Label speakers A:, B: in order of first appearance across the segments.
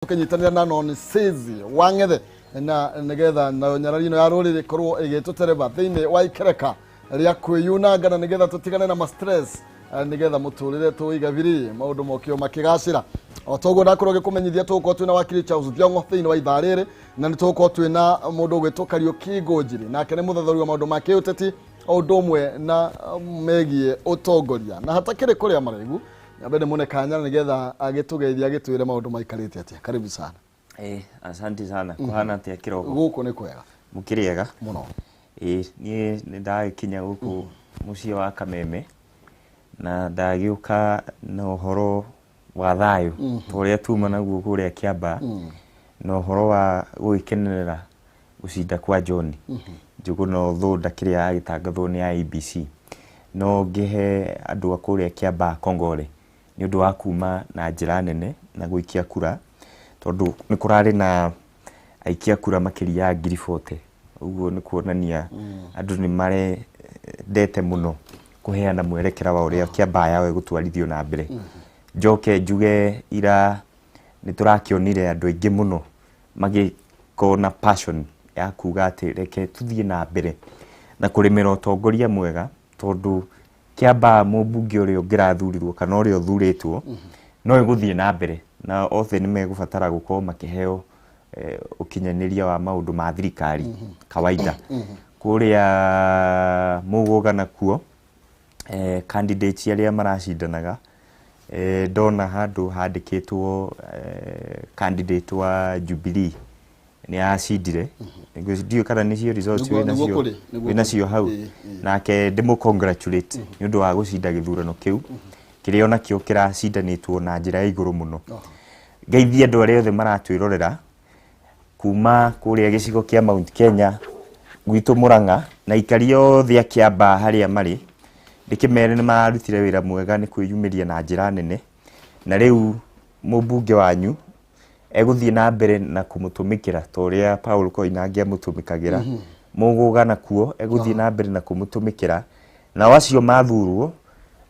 A: Tukinyitanira na non sezi wangethe na nigetha na nyararino ya ruriri korwo igitutereba thiini wa ikereka ria kwiyunanga na nigetha tutigane na stress nigetha muturire tuigabiri maundu mokio makigacira otogo ndakorwo gikumenyithia tuko twina wakiri Charles Thiongo thiini wa ithariri na nituko twina mundu gwitwo KAYU KA nake ni muthathori wa maundu make uteti odumwe na megie utongoria na hata kire kuria maregu abende mune kanya nigetha agitugeithia agitwire maundu maikarite atia. Karibu sana.
B: Asante sana. Kuhana atia kiroko.
A: Guku ni kwega.
B: Mukiriega
A: muno.
B: Nie ndakinya guku mucie wa Kameme na ndagiuka no horo wa thayu turia tuma naguo kuria Kiambaa no horo wa gwikenerera gucinda kwa John njugu no thunda kiria agitangathwo ni IBC no ngihe andu akuria Kiambaa kongore ni undu wa kuma na njira nene na guikia kura tondu ni kurari na aikia kura makiria ya 40 uguo ni kuonania andu ni mare ndete muno kuheana mwerekera wa uria Kiambaa yawe gutwarithio na mbere njoke njuge ira ni turakionire andu aingi muno magikona passion ya kuga ati reke tuthie na mbere na kurimira utongoria mwega tondu Kiambaa mubunge uria ngirathurirwo kana uria uthuritwo no iguthie na mbere na othe ni megubatara gukorwo makiheo ukinyaniria wa maundu ma thirikari kawaida kuria mugugana kuo candidates aria maracindanaga ndona handu handikitwo candidate wa Jubilee ni acindire ndio kana nicio results wina cio hau nake ndimo congratulate ni undu wa gucinda Githurano kiu kiria ona kio kiracindanitwo na njira ya iguru muno ngeithia andu aria othe maratwirorera kuma kuria gicigo kia Mount Kenya gwitu Murang'a na ikari othe a Kiambaa haria mari ndikimere ni marutire wira mwega ni kwiyumiria na njira nene na riu mubunge wanyu eguthie na mbere na kumutumikira toria Paul Koinange amutumikagira mugugana kuo eguthie na mbere na kumutumikira na wacio mathurwo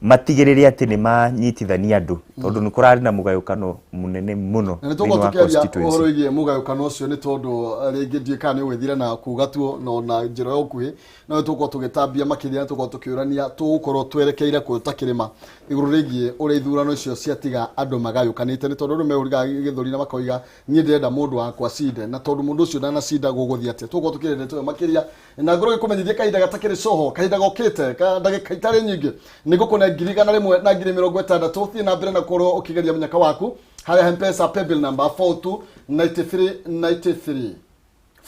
B: matigirire ati ni manyitithania andu tondu ni kurari na mugayukano munene muno
A: ni tukiaria uhoro igie mugayukano ucio ni tondu ringi ndiika ni withire na kugatuo no na njira yokuhi no tuko tugitambia makiria tuko tukiurania tugukorwo twerekeire kuta Kirima iguru rigie uri ithurano icio ciatiga andu magayukanite ni tondu rume uriga githuri na makoiga nie ndirenda mundu wakwa cinde na tondu mundu ucio ndana cinda guguthia ati tuko tukirende tu makiria na ngoro ikumenyithia kaida gatakire coho kaida gokite ndagika itari nyingi nigukuna ngirigana rimwe na 60 thie na mbere na korwo ukigeria munyaka waku haria M-Pesa paybill number 429393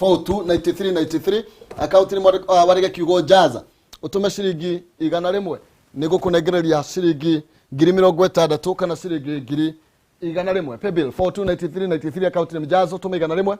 A: 429393 account ni warige kiugo jaza utume ciringi igana rimwe nigukunengereria ciringi 60 kana ciringi igana rimwe paybill 429393 account ni jaza utume igana rimwe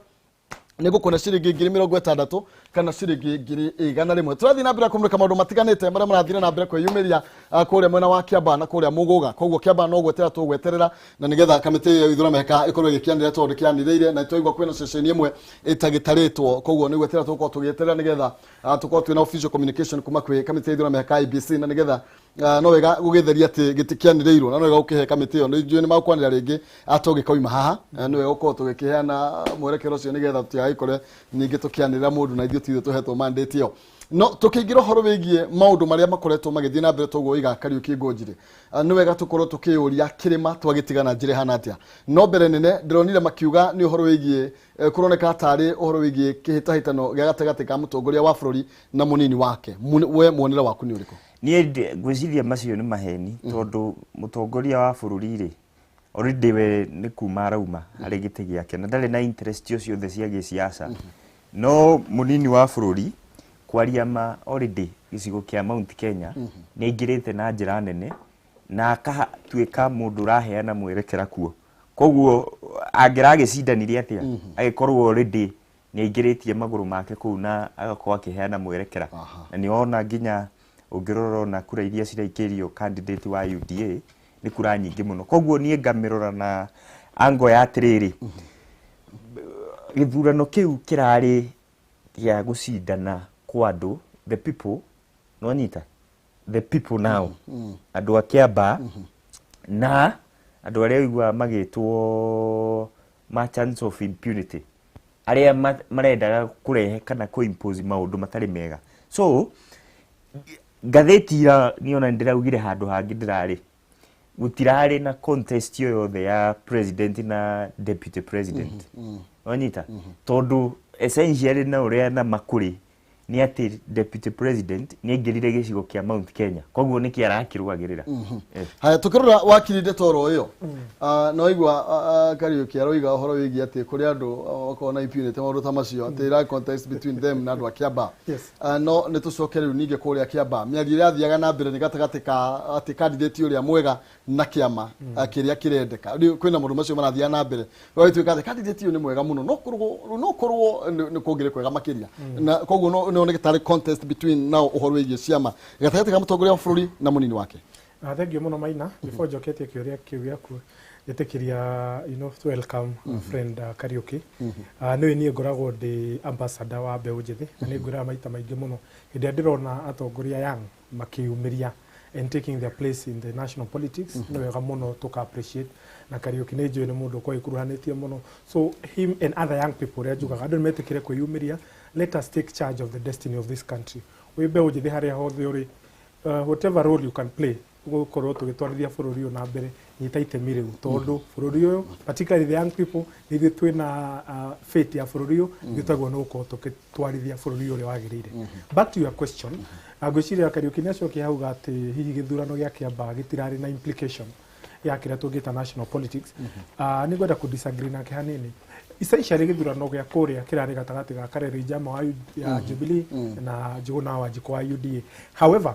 A: nigukuna ciringi 60 kana ciringi igana rimwe turathi na mbere kumurika maundu matiganite maria marathire na mbere kwiyumiria kuria mwena wa Kiambaa na kuria muguga koguo Kiambaa no gwetera tugweterera na nigetha kamite ya ithurano heka ikorwo igikianira tondu kianiriire na twaigwa kwina session imwe itagitaritwo koguo ni gwetera tuko tugieterera nigetha tuko twina official communication kuma kwi kamite ya ithurano heka IBC na nigetha no wega gugitheria ati gitikianiriirwo na no wega ukihe kamite yo ni makwanira ringi atogi koima haha no wega uko tugikiheana mwerekero cio nigetha tutigikore ningi tukianira mundu na ithuĩ tuhetwo mandate yo no tukiingira horo wigie maundu maria makoretwo magithie na mbere toguo iga KAYU KA ni wega tukorwo tukiuria Kirima twagitigana njire hana atia no mbere nene ndironire makiuga ni horo wigie kuroneka tari horo wigie kihitahitano gia gatagati ka mutongoria wa bururi na munini wake we muonera waku ni uriko
B: nie gwiciria macio ni maheni tondu mutongoria wa bururi ri already we ni kuma rauma ari giti giake na ndari na interest ucio the cia giciaca no munini wa bururi kwaria ma already gicigo kia Mount Kenya ni ingirite na njira nene na akatuika mundu raheana mwerekera kuo koguo angiragicindanire atia agikorwo already ni ingiritie maguru make kuu na agakorwo akiheana mwerekera na ni ona nginya ungirora na kura iria ciraikirio candidate wa UDA ni kura nyingi muno koguo nie ngamirora na ango ya atiriri githurano kiu kirari ya gucindana kwa andu the people no nyita the people now andu a Kiambaa na andu aria igwa magitwo merchants of impunity aria marendaga kurehe kana kuimpose maundu matari mega. So ngatheti ya niona ndiraugire handu hangi ndirari gutirari na contest yo yothe ya president na deputy president onyita tondu essentially na uria na makuri ni ati deputy president ni ngirire gicigo kia Mount Kenya koguo ni kia arakirugagirira.
A: Haya tukirura wakirinde toro yo no igwa KAYU KA RURIRI horo wigi ati kuri andu okona impunity maundu tamacio ati ra contest between them na andu a Kiambaa. No ne tucokereru ninge kuria Kiambaa miari ira thiaga na mbere ni gatagati ka ati candidate uria mwega na kiama kiria kirendeka kwina mundu macio marathia na mbere waituika ati candidate uyu ni mwega muno no kurwo ni kungire kwega makiria na koguo no gitari contest between now uhoro wigi ciama gatagati ka mutongoria wa bururi na munini wake.
C: Thank you muno Maina. Before joketie kiuria kiu yaku yetekiria to welcome friend KAYU KA. No ni ngoragwo ndi ambassador wa mbeu njithi na ni ngora maita maingi muno hinde ndirona atongoria young makiumiria and taking their place in the national politics. No wega muno tuka appreciate na KAYU KA ni njui ni mundu kwa ikuruhanitie muno, so him and other young people rejugaga andu metekire kwiyumiria. Let us take charge of the destiny of this country. We mbeu njithi haria hothe uri whatever role you can play gukorwo tugitwarithia bururi na mbere nyita itemi riu tondu bururi uyu particularly the young people ni twina faith ya bururi uyu gitagwo no gukorwo tugitwarithia bururi uri wagirire. Back to your question, ngwiciria KAYU KA nacio kihauga ati hihi githurano gia Kiambaa gitirari na implication ya kira tungita national politics. Ni gwenda ku disagree na kihanini. Essentially githurano gia kuria kirari gatagati ga Karere Njama wa Jubilee na Njuguna wa Njiko wa UDA. However,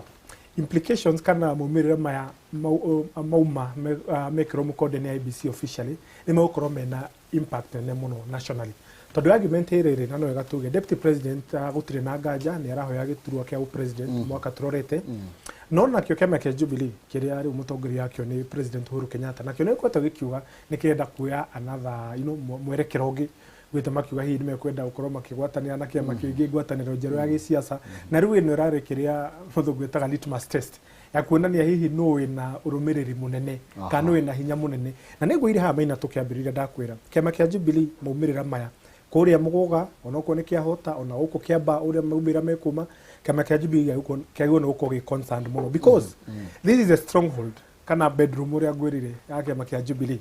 C: implications kana mumirira maya mauma mekiro mukode ni IBC officially ni mukoro mena impact ne muno nationally. Tondu argument iri na no gatuge deputy president gutire na nganja ni arahoya giturwa kia president mwaka turorete no nakio kiama kia Jubilee kiria ari mutongoria yakio ni president Uhuru Kenyatta nakio ni kweta gikiuga ni kirenda kuya another mwerekero ungi gwita makiuga hihi nimekwenda gukorwo makigwatanira na kiama kiingi ngwataniro njeru ya gisiasa na riu ino irari kiria muthu gwitaga litmus test ya kuonania hihi no wina urumiriri munene kana wina hinya munene na niguo iri ha Maina tukiambiriria ndakwira kiama kia Jubilee maumirira maya kuria muguga onoko ni kia hota ona uko Kiambaa uria maumira mekuma kiama kia Jubilee uko kiagwo no uko concerned muno because this is a stronghold kana bedroom uria gwirire ya kiama kia Jubilee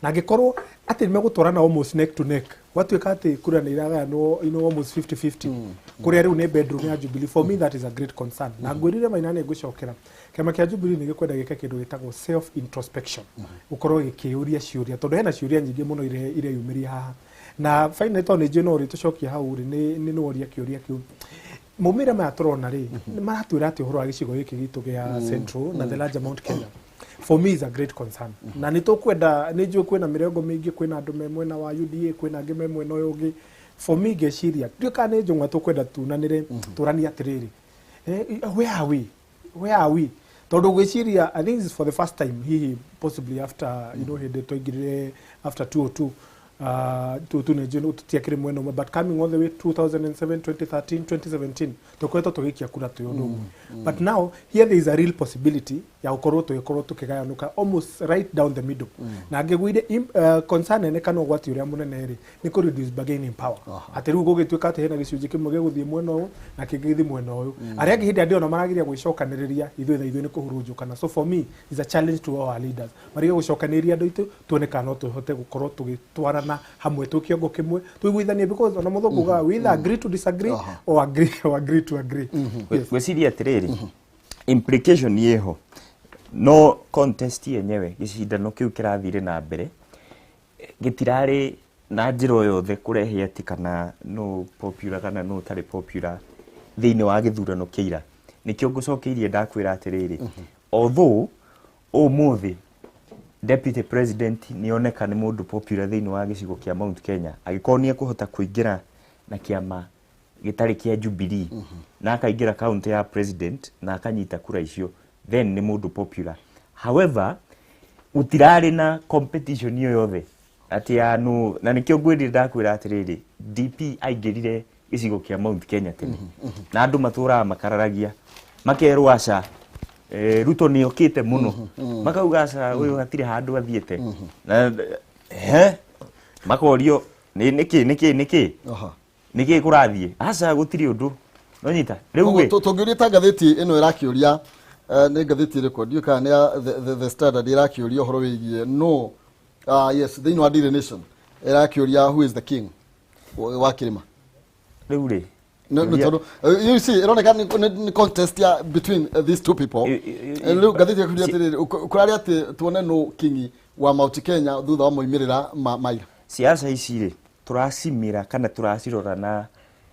C: na gikorwo ati megutwarana almost neck to neck watu ati kura ni iraga no almost 50-50 kuria riu ni bedroom ya Jubilee. For me that is a great concern na gwirire Maina ni gucokera kiama kia Jubilee ni gikwenda gika kindu gitagwo self introspection ukorwo gikiuria ciuria tondu hena ciuria nyingi muno ire yumiria haha na finally tone jeno ri tucokia hau ri ni noria kiuria kiu mumira ma turona ri maratwira ati uhoro wa gicigo giki gitu gia Central na the large Mount Kenya. For me is a great concern na ni tukwenda ni njui kwina mirengo mingi kwina andu memwena wa UDA kwina angi memwena uyu ungi. For me geciria ndio kana njungwa tukwenda tunanire turani atiriri where are we tondu gwiciria I think this is for the first time hihi possibly after hinde toigirire after 202 to nejeno tutiakire mweno but coming all the way 2007 2013 2017 tokweta tugikia kura tuyondo but now here there is a real possibility ya ukorwo tukigayanuka almost right down the middle na ngegwire concern ne kana gwati uria munene ri ni ku reduce bargaining power atiru gugituika ati hena gicunji kimwe geguthie mweno uyu na kingithi mweno uyu aria ngihindi andio na maragiria gwicokaniriria ithuĩ ni kuhurunjukana. So for me is a challenge to our leaders mariga gwicokaniriria andu itu tuone kana tuhote gukorwo tugitwarana hamwe tukiongo kimwe tuiguithanie because ona muthunguga we either agree to disagree or agree to agree.
B: Gweciria atiriri implication yeho no contest yenyewe gicindano kiu kirathire na mbere gitirari na njiro yothe kurehe ati kana no popular kana no tari popular thiini wa githurano kiira nikio ngucokeirie ndakwira atiriri although umuthi deputy president nioneka ni mundu popular thiini wa gicigo kia Mount Kenya agikonie kuhota kuingira na kiama gitari kia Jubilee na akaingira county ya president na akanyita kura icio then ni mundu popular. However utirari na competition iyo yothe ati anu na nikio ngwiri ndakwira atiriri DP aingirire gicigo kia Mount Kenya tene na andu matura makararagia makerwo aca Ruto ni okite muno makauga aca uyu hatire handu athiete na makorio niki niki kurathie aca gutiri undu no nyita riu we
A: tungiuria ta ngathiti ino irakiuria ni ngathiti iriku ndio kana the standard irakiuria horo wigie no yes they know the nation irakiuria who is the king wa Kirima
B: riu ri
A: no you see ironeka ni contest ya between these two people riu ngathiti irakiuria atiri kurari ati tuone no king wa Mount Kenya thutha wa moimirira maira
B: siasa ici ri turacimira kana turacirora na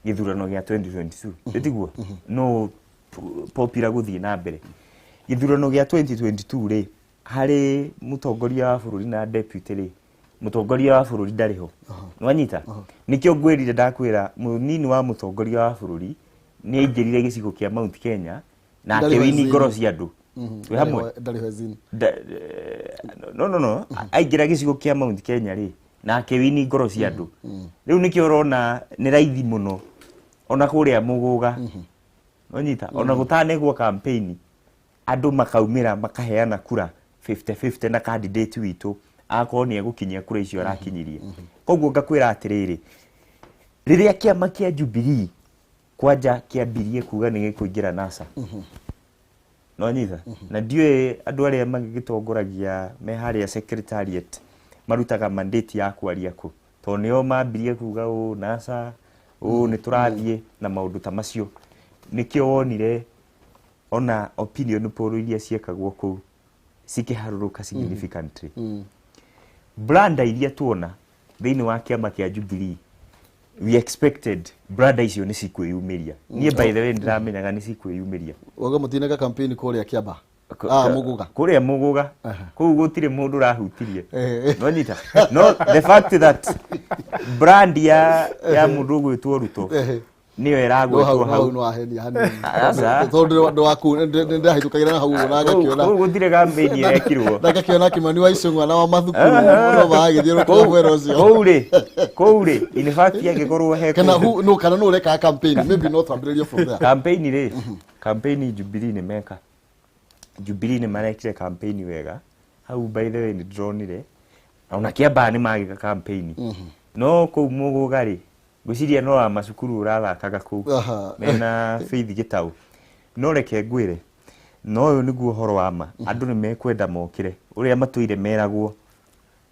B: githurano gia 2022 nditiguo no popular guthii na mbere githurano gia 2022 ri hari mutongoria wa bururi na deputy ri mutongoria wa bururi ndariho nwanyita nikio ngwirire ndakwira munini wa mutongoria wa bururi ni aingirire gicigo kia Mount Kenya na akewini ngoro cia andu we hamwe
A: ndariho zini
B: no aingira gicigo kia Mount Kenya ri na akewini ngoro cia andu riu nikio urona ni raithi muno ona kuria muguga onyita ona gutanegwo campaign andu makaumira makaheana kura 50-50 na candidate witu akoni egukinyia kura icio arakinyirie koguo ngakwira atiriri riria kiama kia Jubilee kwanja kiambirie kuga ni gikuingira NASA no nyitha na ndiwe andu aria magigitongoragia me haria secretariat marutaga mandate ya kwaria ku to nio mambirie kuga u NASA ni turathie na maundu ta macio nikio wonire ona opinion poll iria ciekagwo ku sikiharuruka significantly branda iria tuona thiini wa kiama kia Jubilee we expected branda icio ni cikwiyumiria nie by the way ndiramenyaga ni cikwiyumiria
A: waga mutinega campaign kuria Kiambaa muguga
B: kuria muguga kuu gutire mundu rahutirie no nyita no the fact that brand ya mundu gwitwo Ruto niyo iragwetwo hau
A: no ahenia hanini tondu ndo waku ndahitukagira hau na gakiona
B: kuu gutire campaign irekirwo
A: ndagakiona Kimani wa Icung'wa na wa Mathukuru no bagithio kwero cio
B: koure in fact yagikorwo he
A: kana no kana no reka campaign maybe not ambiririo from there
B: campaign ri campaign Jubilee ni meka Jubilee ni marekire campaign wega hau by the way ni dronire ona Kiambaa ni magiga campaign no kou muguga ri gwiciria no wa macukuru urathakaga kou mena Faith Gitau no reke ngwire no uyu niguo horo wa ma andu ni mekwenda mokire uria matuire meragwo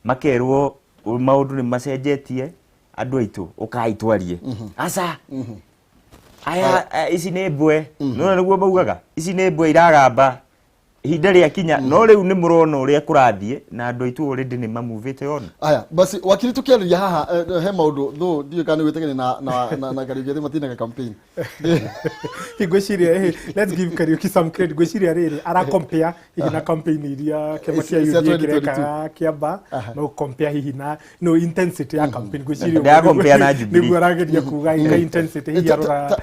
B: makerwo maundu ni macenjetie andu aitu ukaitwarie aca aya ici ni mbwe no niguo maugaga ici ni mbwe iragamba ihinda ria kinya no riu ni murona uria kurathie na andu aitu already ni mamuvite on
A: aya basi wakili tukiaria haha he maundu tho ndio kana witegene na Kariuki matina campaign
C: igwiciria let's give Kariuki some credit gwiciria riri ara compare hihi na campaign iria kema kia UDA kireka Kiambaa no compare hihi na no intensity ya campaign gwiciria
B: ya compare na Jubilee
C: ni gwarageria kuga intensity hihi arora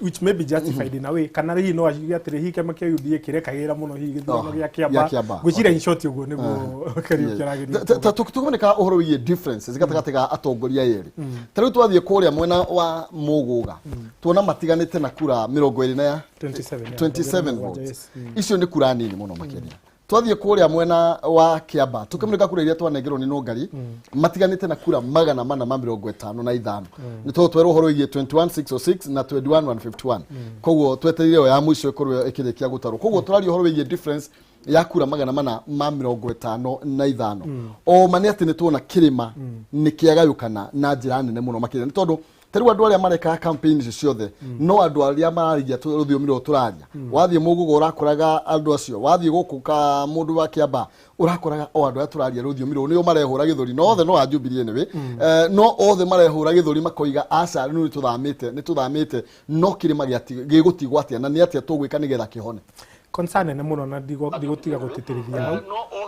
C: which may be justified in a way kana hihi no agiatire hihi kema kia UDA kirekagira muno hihi githurano gia Kiambaa gwiciria in short uguo niguo Kariuki arageria
A: tukumeneka uhoro wiye differences gatagatiga atongoria yeri tariu twathie kuria mwena wa muguga tuona matiganite na kura 20 na 27 votes icio ni kura nini muno makiria twathie kuria mwena wa Kiambaa tukimeneka kura iria twanengerwo ni Nongari matiganite na kura 455 ni to twero uhoro wiye 21606 na 21151 koguo tweterire ya mwisho ikorwo ikirikia gutarwo koguo turari uhoro wiye difference ya kura 455 o mani ati ni tuona Kirima ni kiagayukana na njira nene muno makire ni tondu tariu andu aria mareka campaign icio ciothe no andu aria mararigia ruthiumiro turaria wathie mugugo urakuraga andu acio wathie gukuka mundu wa Kiambaa urakuraga o andu aria turaria ruthiumiro nio marehura githuri no othe no ajubirie niwe no othe marehura githuri makoiga aca ni tuthamite no Kirima gigutigwa atia na ni atia tugwika nigetha kihone
C: concern ne muno na digutiga gutitirithia hau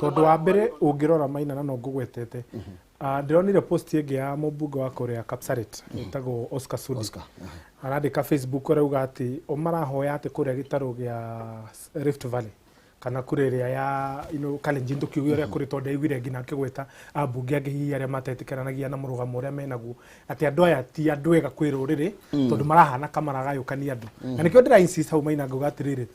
C: tondu wa mbere ungirora Maina na no ngugwetete ndironire post yege ya mubunge wa Korea Kapsaret itago Oscar Sudi arandika Facebook arauga ati omarahoya ati kuria gitaro gia Rift Valley kana kureria ya Kalenjin tukiuga ria kuri tondu aiguire ngina akigweta abunge angihi aria matetikanagia na murugamo uria menaguo ati andu aya ti andu ega kwiruriri tondu marahana kamaragayukania andu na nikio ndira insist hau Maina nguga atiriri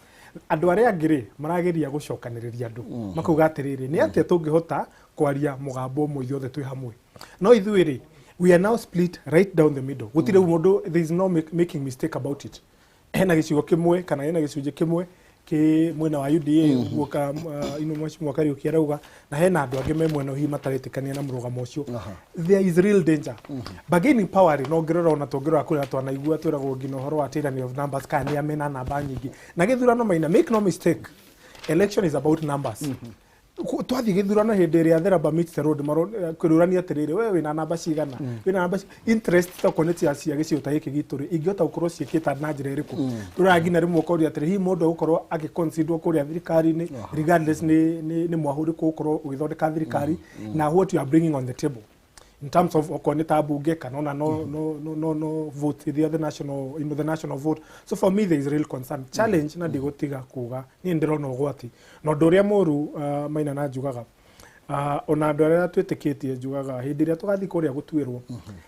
C: andu aria angire marageria gucokaniriria andu makuga atiriri ni atia tungihota kwaria mugambo mwe ithuothe twi hamwe no ithuiri we are now split right down the middle gutire mundu there is no making mistake about it hena gicigo kimwe kana hena gicunje kimwe ki mwena wa UDA guoka ino mwashimwa KAYU KA arauga na hena andu angi me mwena hi mataritikania na murugamo ucio there is real danger bargaining power no ngirora ona tongirora kuri atwanaigua twiragwo ngino horo wa tyranny of numbers kana ni amena namba nyingi na Githurano maina make no mistake election is about numbers twathi Githurano hindi iria theraba meets the road kwirurania atiriri we wina namba cigana wina namba interest ta connect ya cia giciuta giki gituri ingihota gukorwo ciikita na njira iriku turagina rimwe ukoria atiri hi mundu gukorwo agiconsider kuria thirikari ni regardless ni mwahuri gukorwo ugithondeka thirikari na what you are bringing on the table in terms of okoneta bunge kana no vote the national the national vote so for me there is real concern challenge na digotiga kuga ni ndirona ugwati no ndoria muru maina na njugaga ona ndoria twitikitie njugaga hindi ria tugathi kuria gutwirwo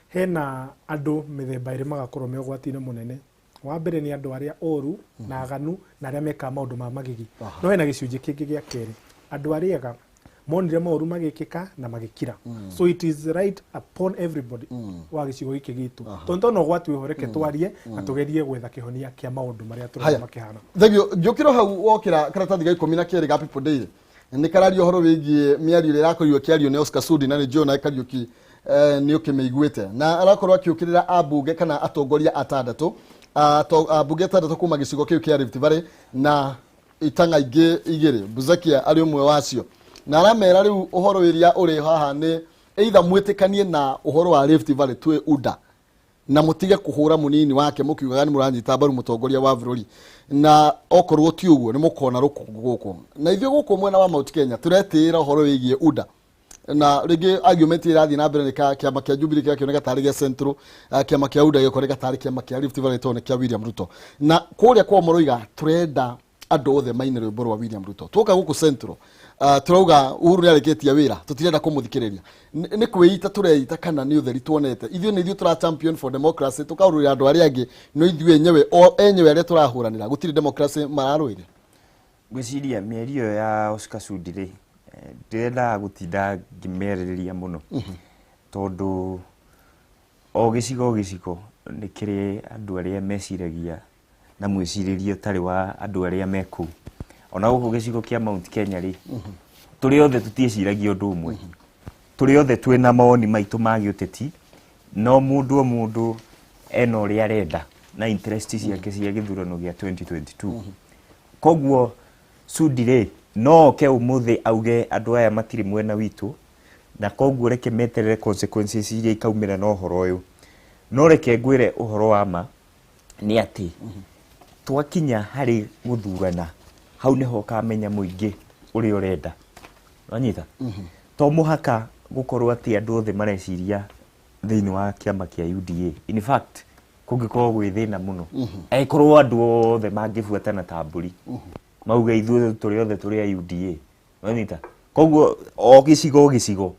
C: hena andu mithemba iri magakorwo me ugwati-ini munene wa mbere ni andu aria oru na aganu na aria meka maundu ma magigi no hena gicunji kingi gia keri andu ariaga monire mauru magikika na magikira so it is right upon everybody wa gicigo giki gitu tonto no gwatu ihoreke twarie na tugerie gwetha kihonia kia maundu maria turona makihana
A: thegio njukiro hau wokira karatathi ga 12 ga people day ni karario horo wigie miario ira rakorio kiario ne Oscar Sudi na ni John Kariuki ni ukimeiguite na arakorwo akiukirira abunge kana atongoria atandatu abunge atandatu kuma gicigo kiu kia Rift Valley na itanga igiri Buzakia ari umwe wacio na aramera riu uhoro wiria uri haha ni either mwitikanie na uhoro wa Rift Valley twe uda na mutige kuhura munini wake mukiuga ni muranyita baru mutongoria wa bururi na okorwo ti uguo ni mukona rukuguko na ithio guko mwena wa Mount Kenya turetira uhoro wigie uda na rigi argument irathi na mbere ni kiama kia Jubilee kia kioneka tari gia Central kiama kia uda gikoreka tari kiama kia Rift Valley tone kia William Ruto na kuria kwa moroiga turenda andu othe maine rwimbo rwa William Ruto tuka guku Central turauga Uhuru ni arikitia wira tutirenda kumuthikiriria ni kwita tureita kana ni utheri tuonete ithio ni ithio tura champion for democracy tukaurura andu aria angi no ithio enyewe aria turahuranira gutiri democracy mararuire
B: gwiciria mierio ya Oscar Sudi ndirenda gutinda ngimereriria muno tondu o gicigo ni kiri andu aria meciragia na mwiciririo tari wa andu aria meku ona guku gicigo kia Mount Kenya ri turi othe tutieciragia undu umwe turi othe twina mawoni maitu ma giuteti no mundu ena uria arenda na interest ciake cia Githurano gia 2022 koguo Sudi ri no ke umuthi auge andu aya matiri mwena witu na koguo reke meterere consequences iria ikaumira no horo uyu no reke ngwire uhoro wa ma ni ati twakinya hari guthurana hau niho kamenya muingi uri urenda wanyita to muhaka gukorwo ati andu othe mareciria thiini wa kiama kia UDA in fact kungikorwo gwi thina muno aikorwo andu othe mangibuatana ta mburi mauga ithuothe turi othe turi a UDA wanyita koguo o gicigo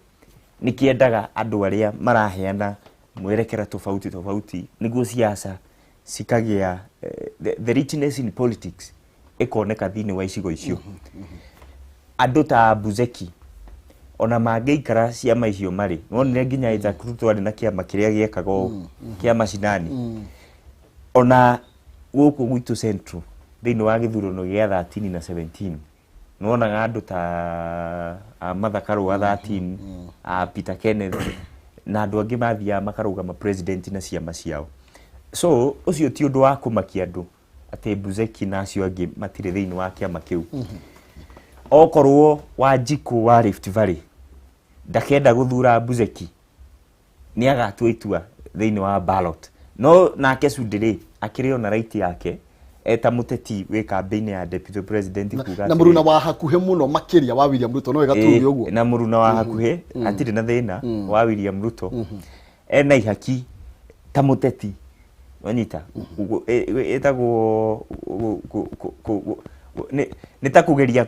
B: nikiendaga andu aria maraheana mwerekera tofauti niguo siasa sikagia the richness in politics ikoneka thini wa icigo icio andu ta Buzeki ona mangeikara ciama icio mari wonire nginya Isaac Ruto ari na kiama kiria giekaga kia macinani ona guku gwitu Central thini wa Githurano gia 13 na 17 nona andu ta Mathakaru wa 13 Peter Kenneth na andu angi mathia makaruga ma president na ciama ciao so ucio ti undu wa kumakia andu ati Buzeki na acio angi matire thiini wa kiama kiu okorwo Wanjiku wa Rift Valley ndakenda guthura Buzeki ni agatua itua thiini wa ballot no nake Sudi ri akirio na right yake eta muteti we campaign ya deputy president kuga
A: na muruna wa hakuhe muno makiria wa William Ruto no igaturio uguo
B: na muruna wa hakuhe atiri na thina wa William Ruto ena ihaki ta muteti wanyita etagwo ni ta kugeria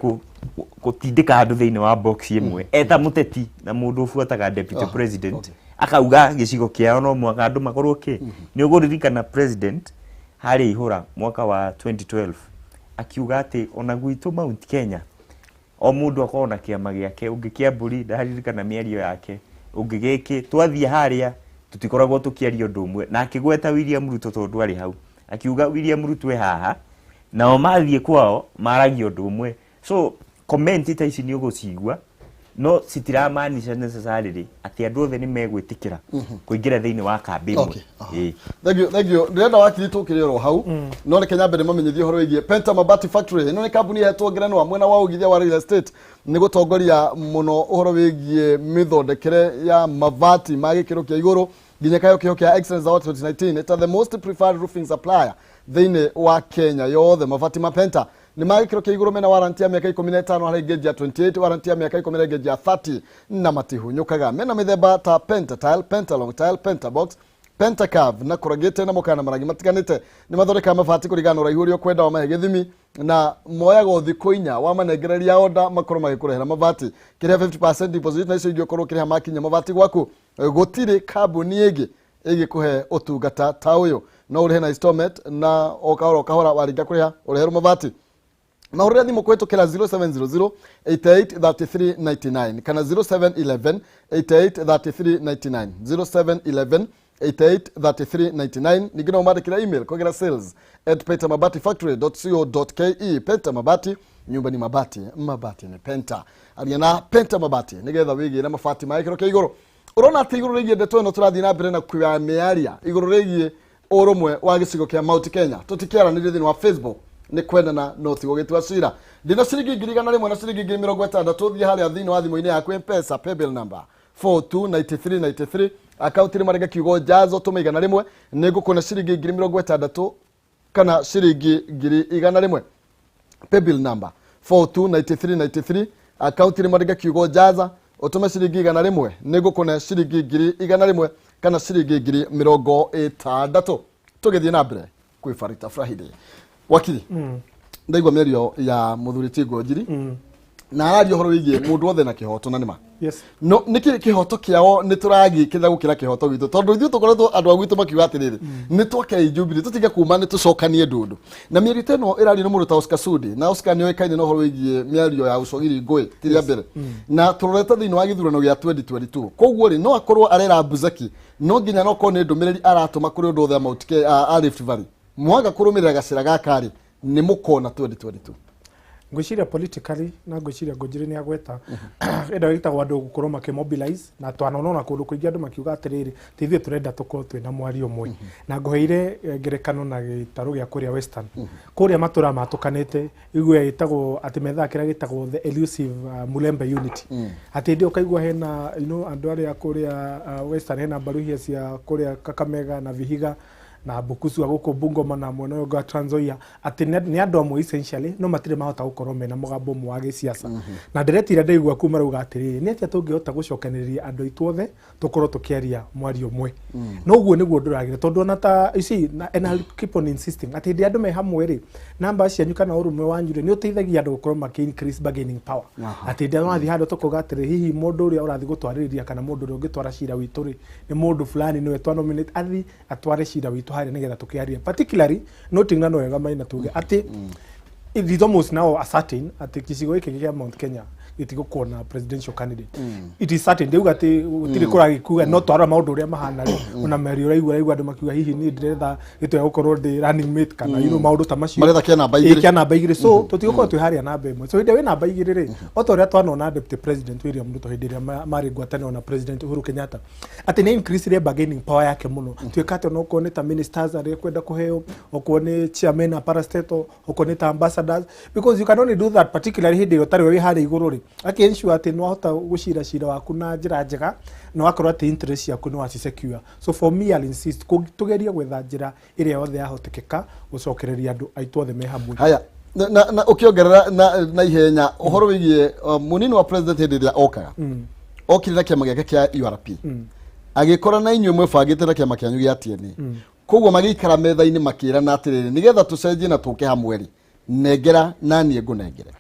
B: gutindika andu thiini wa box imwe eta muteti na mundu ufuataga deputy president akauga gicigo kiao no mwaka andu makorwo ki ni uguririkana president hari ihura mwaka wa 2012 akiuga ati ona gwitu Mount Kenya o mundu akona kiama giake ungikiamburi ndaririkana miario yake ungigiki twathie haria tutikoragwo tukiaria undu umwe na akigweta William Ruto tondu ari hau akiuga William Ruto e haha nao mathie kwao maragia undu umwe so comment ita ici ni ugucigua no citiramaanisha necessarily ati andu othe ni megwitikira kuingira thiini wa kambi
A: okay. Thank you ndirenda wakiri tukiriro hau no ne Kenya mbere mamenyithie horo igie Penta Mabati Factory no ne kambuni yetwo ngeranwa mwena wa ugithia wa real estate ni gutongoria muno horo wigie mithondekere ya mabati magikiro kia iguru nginya KAYU KA Excellence Award 2019 it is the most preferred roofing supplier thiini wa Kenya yothe mabati ma Penta ni magikiro kia iguru mena warranty ya miaka 15 hari geji ya 28 warranty ya miaka 10 geji ya 30 na matihunyukaga mena mithemba ta Penta Tile, Penta Long Tile, Penta Box, Penta Curve na corrugated na mukana marangi matiganite ni mathondeka mabati kurigana uraihu uri kwenda wa mahe githimi na moyago thiko inya wa manengereria order makoro magikurehera mabati kiria 50% deposit na icio ingio korwo kiria makinya mabati gwaku gutiri kambuni igi kuhe utungata ta uyu no urihe na installment na okahora waringa kuriha ureherwo mabati na urire thimu kwetu kila 0700 883399 kana 0711 883399 0711 883399 ningine umandikira email kogera sales@pentamabatifactory.co.ke Penta Mabati nyumba ni mabati ni Penta ariana Penta Mabati nigetha wigi na mabati maikiro kia iguru urona ati iguru rigie ndeto no turathi na mbere na kuya mearia iguru rigie urumwe wa gicigo kia Mount Kenya tutikiara ni thini wa Facebook ni kwendana no tigo gitwa cira ndina ciringi ngiri igana rimwe na ciringi ngiri 60 tuthie haria thini wa thimu-ini yaku M-Pesa paybill number 429393 account ri marega kiugo jazo tuma igana rimwe ningukuna ciringi ngiri 60 kana ciringi ngiri igana rimwe paybill number 429393 account ri marega kiugo jaza utume ciringi igana rimwe ningukuna ciringi ngiri igana rimwe kana ciringi ngiri 60 tugithie na mbere kwifarita Friday wakiri ndaigwa merio ya muthuri Tigwo Njiri na arario horo wigie mundu othe na kihoto na nima
C: yes
A: no niki kihoto kiao ni turagi kitha gukira kihoto gitu tondu ithu tukoretwo andu agwitu makiuga atiriri ni twake Jubilee tutige kuma ni tucokanie ndundu na mierite no irari no mundu ta Oscar Sudi na Oscar ni oikaine no horo wigie merio ya ucogiri ngui tiria mbere na turoreta thiini wa Githurano gia 2022 koguo ri no akorwo arera Buzaki no nginya no ko ni ndumiriri aratuma kuri undu othe Mount Kenya Rift Valley mwaga kurumirira gacira gakari ni mukona 2022
C: ngwiciria politically na ngwiciria Njiri ni agweta enda witagwo andu gukorwo makimobilize na twanonona kundu kuingi andu makiuga atiriri tithie turenda tukorwo twina mwari umwe na nguheire ngerekano na gitaru gia kuria Western kuria matura matukanite igwe itagwo ati metha kira gitagwo the elusive Mulembe unity ati ndio kaigwa hena andu aria kuria Western hena baruhia cia kuria Kakamega na Vihiga na Bukusu aguko Bungoma na mwena wa Trans Nzoia ati ni andu amwe essentially no matire mahota gukorwo mena mugambo mwage siasa na ndiretira ndaigua kuma ruga atiriri ni atia tungihota gucokaniria andu itwothe tukorwo tukiaria mwari umwe no guo niguo nduragire tondu ona ta ici and I'll keep on insisting ati ndi andu me hamwe ri namba cia nyuka na urumwe wanyu ni uteithagia andu gukorwo maki increase bargaining power ati ndi wathi handu tukuga atiri hihi mundu uria urathi gutwaririria kana mundu uria ungitwara cira witu ri ni mundu fulani niwe twa nominate athi atware cira witu hari nigetha tukiaria particularly noting na no wega maina tuge ati it is almost now a certain ati kicigo giki kia Mount Kenya gitigukorwo presidential candidate it is certain ndeuga ati utiri kuragi kuga no twara maundu uria mahana una meri uraigua andu makiuga hihi ni ndiretha gitwe gukorwo ndi running mate kana maundu ta macio
A: maretha kia namba igiri
C: so tutigukorwo twi haria namba imwe so inde we namba igiri ri otoria twanona deputy president William Ruto hindi ria mari ngwatano na president Uhuru Kenyatta ati ni increase the bargaining power yake muno twikate no kuone ta ministers ari kwenda kuheo okuone chairman a parastatal okuone ta ambassadors because you can only do that particularly hindi otari we hari iguru ri ensure ati no hota gucira cira waku na njira njega no akorwo ati interest yaku no secure so for me I'll insist tugeria gwetha njira iria yothe yahotekeka gucokereria andu aitu othe me hamwe
A: haya na ukiongerera na ihenya uhoro wigie munini wa president hindi ria okaga okirira kiama giake kia URP agikora na inywe mwebangite na kiama kianyu gia TNA koguo magikara metha-ini makira na atiriri nigetha tucenjie na tuke hamwe ri nengera nanie ngunengere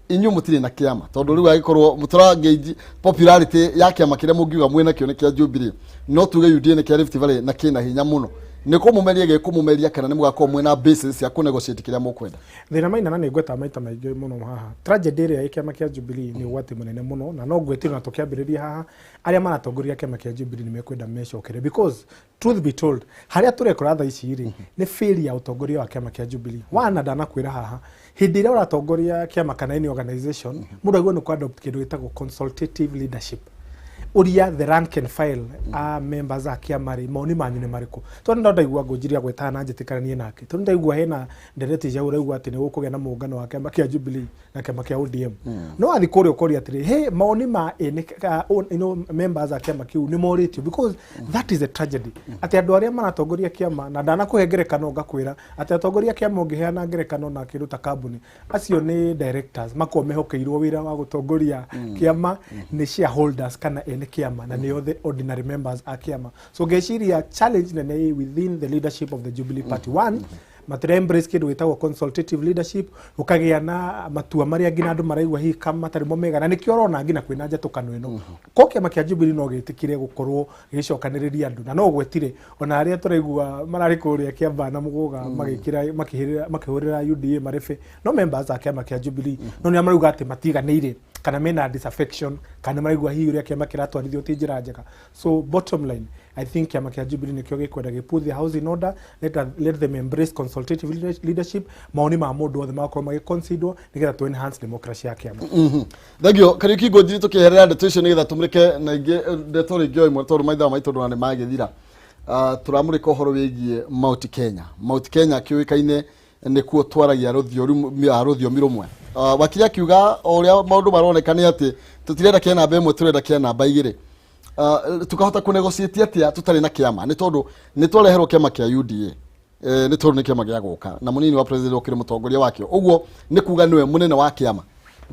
A: inyu mutiri na kiama tondu riu agikorwo mutura gauge popularity ya kiama kiria mungiuga mwena kio ne kia Jubilee no tuge UDA ne kia Rift Valley na kina hinya muno nä kå må meria gä kå må meria kana nä må gakorwo mwena basis ya kå negotiate kä rä a må kwenda
C: thä na maina na nä ngweta maita maingä må no haha tragedy ä rä a ä kä ama kä a Jubilee nä å gwati må nene må no na no ngwä na tå kä ambä rä ria haha arä a maratongoria kä ama kä a Jubilee nä mekwenda mecokere because truth be told harä a tå rekora tha ici rä nä failure ya å tongoria wa kä ama kä a Jubilee wana ndanakwä ra haha hĩndĩ ĩrĩa ũratongoria kĩama kana any organization mũndũ aigua nĩ kũ-adopt kĩndũ gĩtagwo consultative leadership uria the rank and file members a kĩama rĩ moni manyu nĩ marĩkũ tondũ nĩ ndaigua ngũnjiria gwĩtana na njĩtĩkanie nake tondũ ndaigua hena ndereti cia ũraigua atĩ nĩ gũkũgĩa na mũngano wa kĩama kĩa Jubilee na kĩama kĩa ODM no athi kũrĩa ũkoria atĩrĩ hey moni ma members a kĩama kĩu nĩ morĩtio because that is a tragedy atĩ andũ arĩa maratongoria kĩama na ndanakũhe ngerekano ngakwĩra atĩ atongoria kĩama ũngĩheana ngerekano na kĩndũ ta kambuni acio nĩ directors makorwo mehokeirwo wĩra wa gũtongoria kĩama nĩ shareholders kana ene kĩama na nĩo the ordinary members a kĩama so ngeciria challenge nene within the leadership of the Jubilee Party one matire embrace kĩndũ gĩtagwo consultative leadership ũkagĩa na matua marĩa nginya andũ maraigua hihi kama matarĩ mo mega na nĩkĩo ũrona nginya kwĩna njatũkano ĩno ko kĩama kĩa Jubilee no gĩtĩkire gũkorwo gĩcokanĩrĩria andũ na no gwetire ona arĩa tũraigua mararĩ kũrĩa Kiambaa na Mũgũga magĩkĩra makĩhũrĩra UDA marebe no members a kĩama kĩa Jubilee no nĩ marauga atĩ matiganĩire kana mena disaffection kana maraigua hihi ũrĩa kĩama kĩratwarithio ti njĩra njega so bottom line I think kĩama kĩa Jubilee nĩkĩo gĩkwenda put the house in order let them embrace consultative leadership maoni ma mũndũ othe magakorwo magĩconsider nĩgetha to enhance democracy ya kĩama
A: thagio Kariuki ngũnjiri tũkĩherera ndeto icio nĩgetha tũmũrĩke na ingĩ ndeto rĩngĩ imwe tondũ maitha maitũ ndona nĩ magĩthira tũramũrĩka ũhoro wĩgiĩ Mount Kenya kĩũĩkaine nĩkuo twaragia rũthiomi rũmwe wakiri akiuga ũrĩa maũndũ maroneka nĩ atĩ tũtirenda kĩa namba ĩmwe tũrenda kĩa namba igĩrĩ tukahota kũ negotiate atia tutarĩ na kĩama nĩ tondũ nĩ twareherwo kĩama kĩa UDA nĩ tondũ nĩ kĩama gĩa gũka na mũnini wa president okĩrĩ mũtongoria wakĩo ũguo nĩ kuga nĩwe mũnene wa kĩama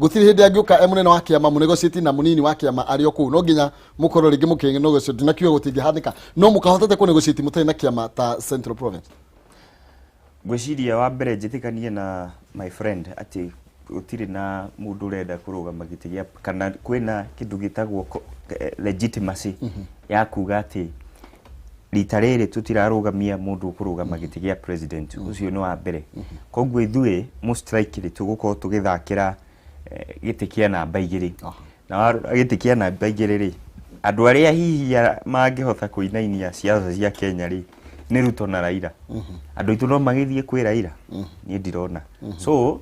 A: gũtirĩ hĩndĩ angĩũka mũnene wa kĩama mũ negotiate na mũnini wa kĩama arĩ o kũu no nginya mũkorwo rĩngĩ mũkĩngĩ negotiate na kiugo gũtingĩhanĩka no mũkahotete kũ negotiate mũtarĩ na kĩama ta Central Province
B: gwĩciria wa mbere njĩtĩkanie na my friend atĩ gũtirĩ na mũndũ ũrenda kũrũgama gĩtĩ gĩa kana kwĩna kĩndũ gĩtagwo legitimacy ya kuga atĩ rita rĩrĩ tũtirarũgamia mũndũ kũrũgama gĩtĩ gĩa president ũcio nĩ wa mbere koguo ithuĩ most likely tũgũkorwo tũgĩthakĩra gĩtĩ kĩa namba igĩrĩ na gĩtĩ kĩa namba igĩrĩ rĩ andũ arĩa hihi mangĩhota kũinainia siasa cia Kenya rĩ nĩ Ruto na Raila andũ aitũ no magĩthiĩ kwĩ Raila niĩ ndirona so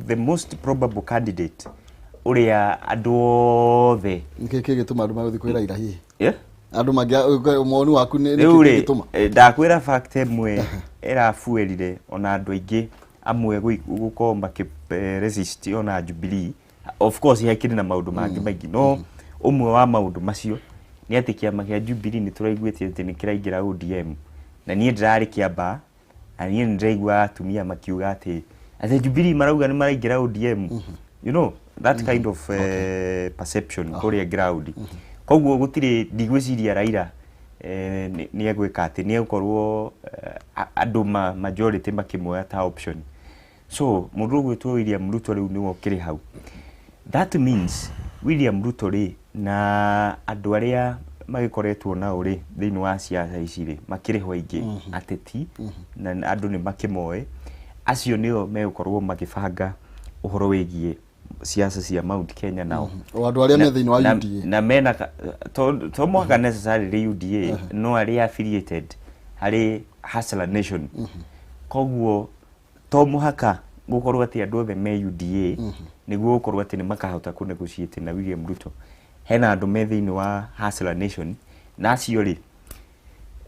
B: the most probable candidate uria andũ othe
A: ngeke gĩtũma andũ magũthiĩ kwĩ Raila hihi andũ mangĩ mũoni waku nĩ gĩtũma
B: ndakwĩra fact ĩmwe ĩrafuerire ona andũ aingĩ amwe gũkorwo makĩ-resist ona Jubilee of course hakĩrĩ na maũndũ mangĩ maingĩ no ũmwe wa maũndũ macio nĩ atĩ kĩama kĩa Jubilee nĩ tũraiguĩte atĩ nĩ kĩraingĩra ODM na niĩ ndĩrarĩ Kiambaa na niĩ nĩ ndĩraigua atumia makiuga atĩ Jubilee marauga nĩ maraingĩra ODM you know that kind of perception kũrĩa ground koguo gũtirĩ ndigwĩciria Raila nĩ egwĩka atĩ nĩ egũkorwo andũ majority makĩmuoya ta option so mũndũ ũgwĩtwo William Ruto rĩu nĩwe ũkĩrĩ hau that means William Ruto rĩ na andũ arĩa magĩkoretwo nao rĩ thĩinĩ wa siasa ici rĩ makĩrĩ ho aingĩ ateti na andũ nĩ makĩmoe acio nĩo megũkorwo magĩbanga ũhoro wĩgiĩ siasa cia Mount Kenya nao
A: andũ arĩa me thĩinĩ wa UDA
B: na mena to mwaka necessarily UDA no arĩa affiliated harĩ Hustler Nation koguo to mũhaka gũkorwo atĩ andũ othe me UDA nĩguo gũkorwo atĩ nĩ makahota kũ negotiate na William Ruto hena andũ me thĩinĩ wa Hustler Nation na acio rĩ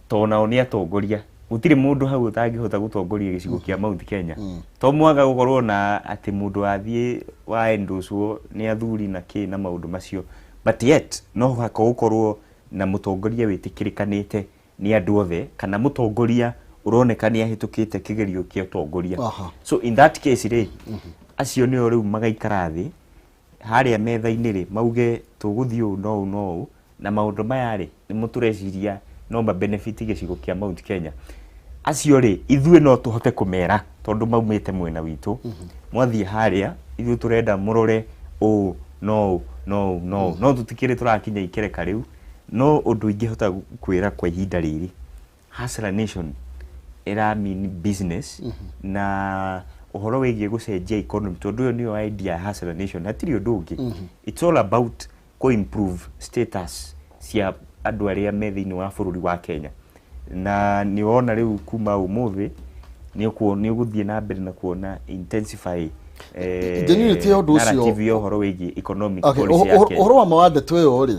B: to nao nĩ atongoria gũtirĩ mũndũ hau ũtangĩhota gũtongoria gĩcigo kĩa Mount Kenya to mwaga gũkorwo na atĩ mũndũ athiĩ wa endoswo nĩ athuri na kĩ na maũndũ macio but yet no haka gũkorwo na mũtongoria wĩtĩkĩrĩkanĩte nĩ andũ othe kana mũtongoria ũroneka nĩ ahĩtũkĩte kĩgerio kĩa ũtongoria so in that case rĩ acio nĩo rĩu magaikara thĩ harĩa metha-inĩ rĩ mauge tũgũthiĩ ũũ no na maũndũ maya rĩ nĩ mũtũreciria no benefit gĩcigo kĩa Mount Kenya acio rĩ ithuĩ no tũhote kũmera tondũ maumĩte mwena witũ mwathiĩ harĩa ithuĩ tũrenda mũrore no tũtikĩrĩ tũrakinya ikereka rĩu no ũndũ ingĩhota kwĩra kwa ihinda rĩrĩ Hustler Nation era mean business na uhoro wegie gucenjia economy tondu yo niyo idea ya Hustler Nation hatiri undu ungi it's all about ko improve status cia andu aria me thiini wa bururi wa Kenya na ni wona riu kuma umuthi ni uguthie na mbere na kuona intensify narrative yo horo wegie economic policy ya Kenya
A: uhoro wa mawade tweyo ri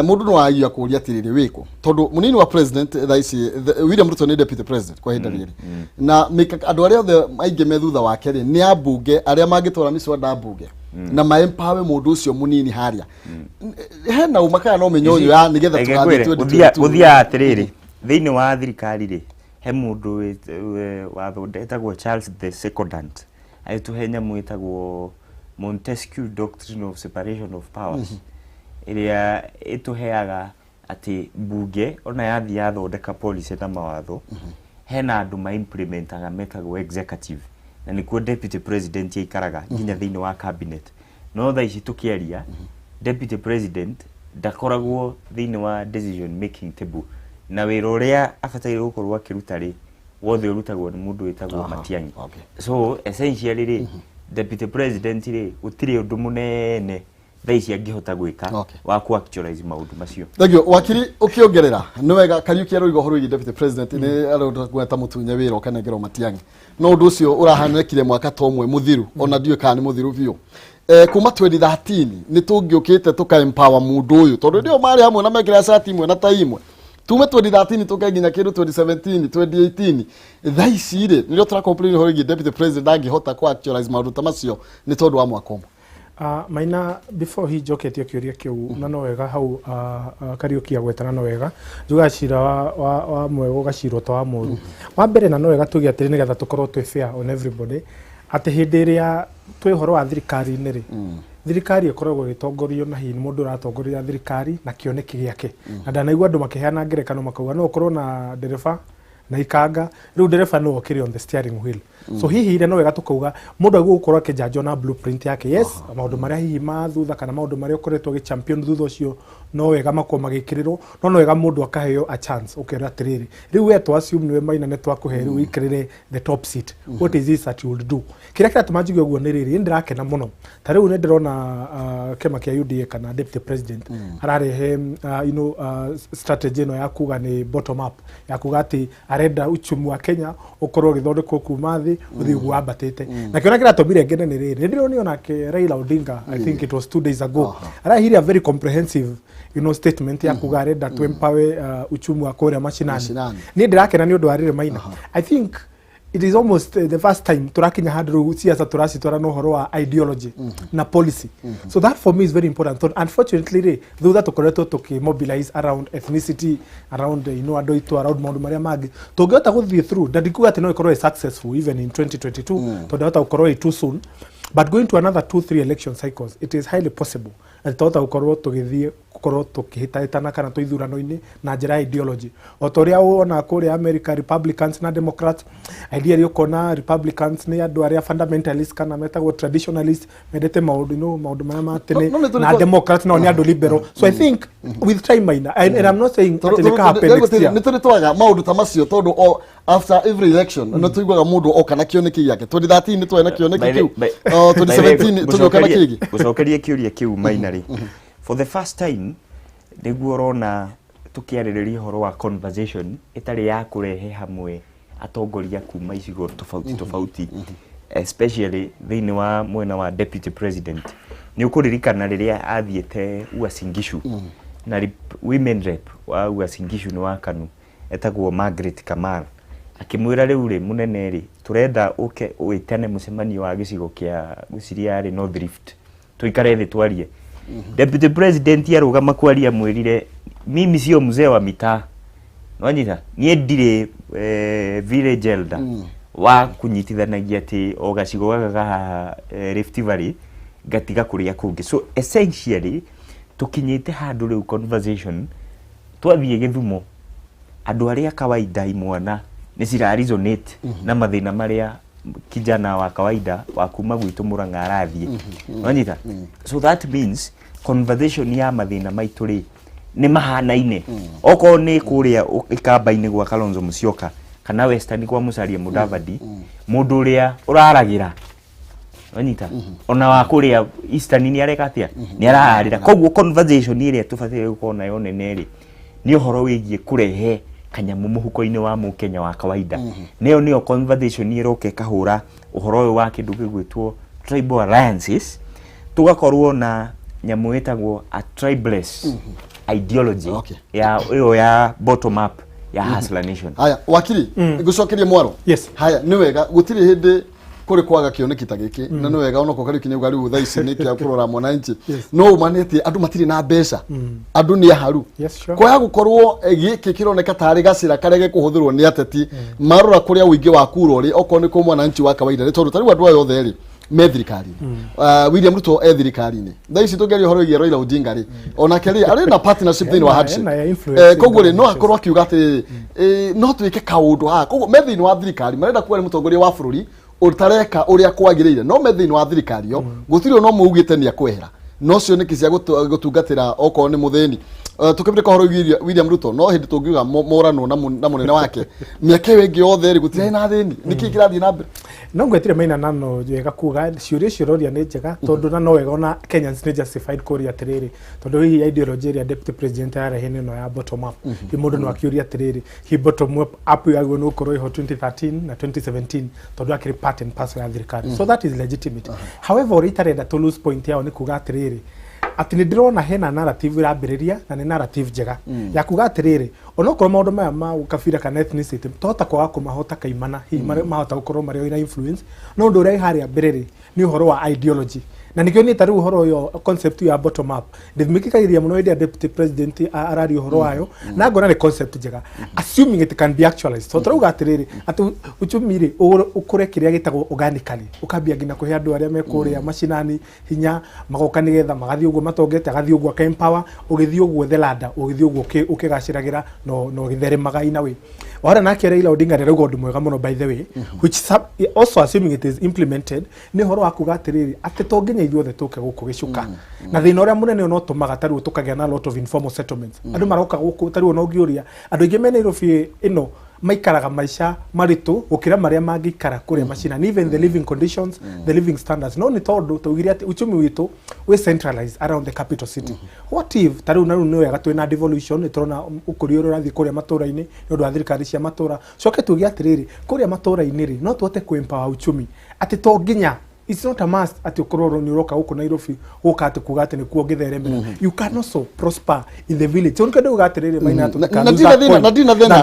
A: mundu no agia kuria atiriri wiko tondu munini wa president thaisi William Ruto ni deputy president kwa hinda riri na andu aria othe ainge me thutha wake ri ni abunge aria mangitwara miswada abunge na ma empower mundu ucio munini haria hena umakaya no menyonyo ya nigetha
B: tugathie atiriri thiini wa thirikari ri he mundu wathondetagwo Charles the Secondant aituhenya mwitagwo Montesquieu Doctrine of Separation of Powers iria ituheaga ati bunge ona yathi yathondeka policy na mawatho hena andu ma implementaga metagwo executive na nikuo deputy president yaikaraga nginya thiini wa cabinet no tha ici tukiaria deputy president ndakoragwo thiini wa decision making table na wira uria abataire gukorwo akiruta ri wothe urutagwo ni mundu witagwo Matiang'i so essentially ri deputy president ri gutire undu munene thaisi angihota gwika wa ku actualize maundu macio thagio
A: wakiri ukiongerera ni wega Kariuki aroiga horo igi deputy president ni arondo gweta mutunye wira ukanegero Matiang'i no undu ucio urahanekire mwaka tomwe muthiru ona ndiwe kana ni muthiru biu kuma 2013 ni tungiukite tuka empower mundu uyu tondu ndio mari hamwe na mekira sati imwe na taimwe tume 2013 tukaginya kiru 2017 2018 thaisi ri ndio tra complain horo igi deputy president angihota ku actualize maundu tamacio ni tondu wa mwaka umwe
C: maina before he joketio kiuria kiu na no wega hau Kariuki agwetana no wega jugacira wa mwego gaciro to wa muru wa mbere na no wega tugi atiri nigetha tukorwo twi fair on everybody ati hindi iria twi horo wa thirikari ni ri thirikari ikoragwo gitongorio na hiini mundu ratongoria thirikari na kioneki giake na ndanaigua andu makiheana ngerekano makauga no ukorwo na dereva na ikanga riu dereva no okiri on the steering wheel so hihi ire no wega tukauga mundu agu gukorwo akijanjo na blueprint yake yes maundu maria hihi mathutha kana maundu maria ukoretwo gi champion thutha ucio no wega makwo magikirirwo no wega mundu akaheo a chance ukera atiriri riu we to assume niwe Maina ne twakuhe riu ikirire the top seat what is this that you will do kira kira tumajigue guo ni riri ndirakena muno ta riu ne ndirona kema kia UDA kana deputy president ararehe strategy no ya kuga ni bottom up ya kuga ati arenda uchumu wa Kenya ukorwo githondekwo kuma thi uthi guambatite na kiona kira tomire ngene ni riri ndironi nake Raila Odinga I think it was 2 days ago arahiri a very comprehensive statement ya kuga arenda to empower uchumu wa korea mashinani ni ndirakena ni undu arire Maina I think it is almost the first time turakinya handru siasa turacitwara no horo wa ideology na policy so that for me is very important unfortunately though that tukoretwo tukimobilize around ethnicity around andu itu around maundu maria magi tungihota guthie through ndikuga ati no ikorwo successful even in 2022 tondota ukorwo too soon but going to another 2-3 election cycles it is highly possible and tota ukorwo tugithie gukorwo tukihitaitana kana tuithurano-ini na njira ideology otoria wona kuri America Republicans na Democrats ideally ukona Republicans ni andu aria fundamentalist kana metagwo traditionalist medete maundu maria matene na Democrats no ni andu liberal so I think with time Maina and I'm not saying that it can happen next year
A: nituri twaga maundu tamacio tondu after every election no tuigwaga mundu okana kioneki yake 2013 ni twena kioneki kiu 2017 tugokana kigi
B: gucokeria kiuria kiu Maina ri for the first time niguo rona tukiaririria horo wa conversation itari ya kurehe hamwe atongoria kuma icigo tofauti especially thiini wa mwena wa deputy president ni ukuririkana riria athiete Uasin Gishu na women rep wa Uasin Gishu ni wa Kanu etagwo Margaret Kamar akimwira riu ri munene ri turenda uke uitane mucemanio wa gicigo kia guciria ri North Rift tuikare thi twarie deputy president yarugama kwaria mwirire mimi sio mzee wa mitaa nwanyita nie ndire village elder wa kunyitithanagia ati o gacigo gaga Rift Valley gatiga kuria kungi so essentially tukinyite handu riu conversation twathie Githumo andu aria kawaida imwana ni cira resonate na mathina maria kijana wa kawaida wa kuma gwitu Murang'a arathie nwanyita so that means conversation ya mathina maituri ni mahanaine oko ni kuria Kiambaa-ini gwa Kalonzo Musyoka kana Western kwa Musalia Mudavadi mundu uria uraragira wanyita ona wa kuria Eastern ni areka atia ni ararira koguo conversation iria tubatie gukorwo nayo nene ri ni uhoro wigie kurehe kanyamu muhuko-ini wa Mukenya wa kawaida niyo conversation iroke kahura uhoro uyu wa kindu gigwitwo tribal alliances tugakorwo na nyamu etagwo a tribeless ideology ya iyo ya bottom up ya Hustler Nation.
A: Haya wakiri gucokerie mwaro.
C: Yes.
A: Haya ni wega gutiri hindi kuri kwaga kioneki ta giki na ni wega onako kari kinyu gari utha ici ni kia kurora mwananchi no umanete andu matiri na mbeca andu ni haru kwa ya gukorwo giki kironeka tari gacira karege kuhuthirwo ni ateti marora kuria uingi wa kura uri oko ni ko mwananchi wa kawaida ni tondu tari andu ayo othe ri me thirikari William Ruto thirikari-ini thaa ici tungeri horo igie Raila Odinga ri ona keri ari na partnership thini wa handshake koguo ri no akorwo akiuga ati no twike kaundu koguo me thini wa thirikari marenda kuwa ni mutongoria wa bururi utareka uria kwagirire no me thini wa thirikari yo gutiri no muugite ni akwehera no cio niki cia gutungatira oko ni mutheni tukibire kohoro William Ruto no hindi tungiuga morano na munene wake miaka wengi othe ri gutire na thini niki kirathi na mbere
C: no ngwetire maina nano wega kuga ciuria ciroria ni njega tondu na no wega ona Kenyans ni justified kuria atiriri tondu hi ideology ya deputy president ara hene no ya bottom up hi mundu no akiuria atiriri hi bottom up yago no koroi ho 2013 na 2017 tondu akiri part and parcel ya thirikari so that is legitimate however oritarenda to lose point yao ni kuga atiriri ati ni ndirona hena narrative irambiriria na ni narrative njega ya kuga atiriri onokorwo maundu maya ma ukabira kana ethnicity tota kwa kumahota kaimana hi mahota gukorwo mari ina influence no ndu rai haria mbiriri ni uhoro wa ideology na nikyo ni taru uhoro yo concept ya bottom up ndimikikairia muno ide deputy president arari uhoro wayo na ngona ni concept njega assuming it can be actualized so taruga atiriri atu uchumire ukure kiria gitagwo organically ukambia ngina kuhe andu aria mekuria mashinani hinya magoka nigetha magathi uguo matongete agathi uguo ka empower ugithi uguo thelanda ugithi uguo ukigaciragira no githeremaga ina we ora na kera ila Odinga rero undu mwega muno by the way which also assuming it is implemented ni horo akuga atiriri ati tonginya ithuothe tuke guku gicuka na thina uria munene no tumaga taru tukagia na lot of informal settlements andu maroka guku taru no ngiuria andu ingi mena Nairobi ino maikaraga maisha maritu gukira maria mangikara kuria machina and even the living conditions the living standards no ni tondu tugiri ati uchumi witu we centralized around the capital city what if taru naru no yaga twina devolution ni turona ukuri uru rathi kuria matura-ini ndu athirikari cia matura coke tugi atiriri kuria matura-ini ri no tuote ku empower uchumi ati tonginya it's not a must ati ukororo ni uroka huko Nairobi uka ati kugate ni kuo githeremera you can also prosper in the village so nkende ugatirire maina atu na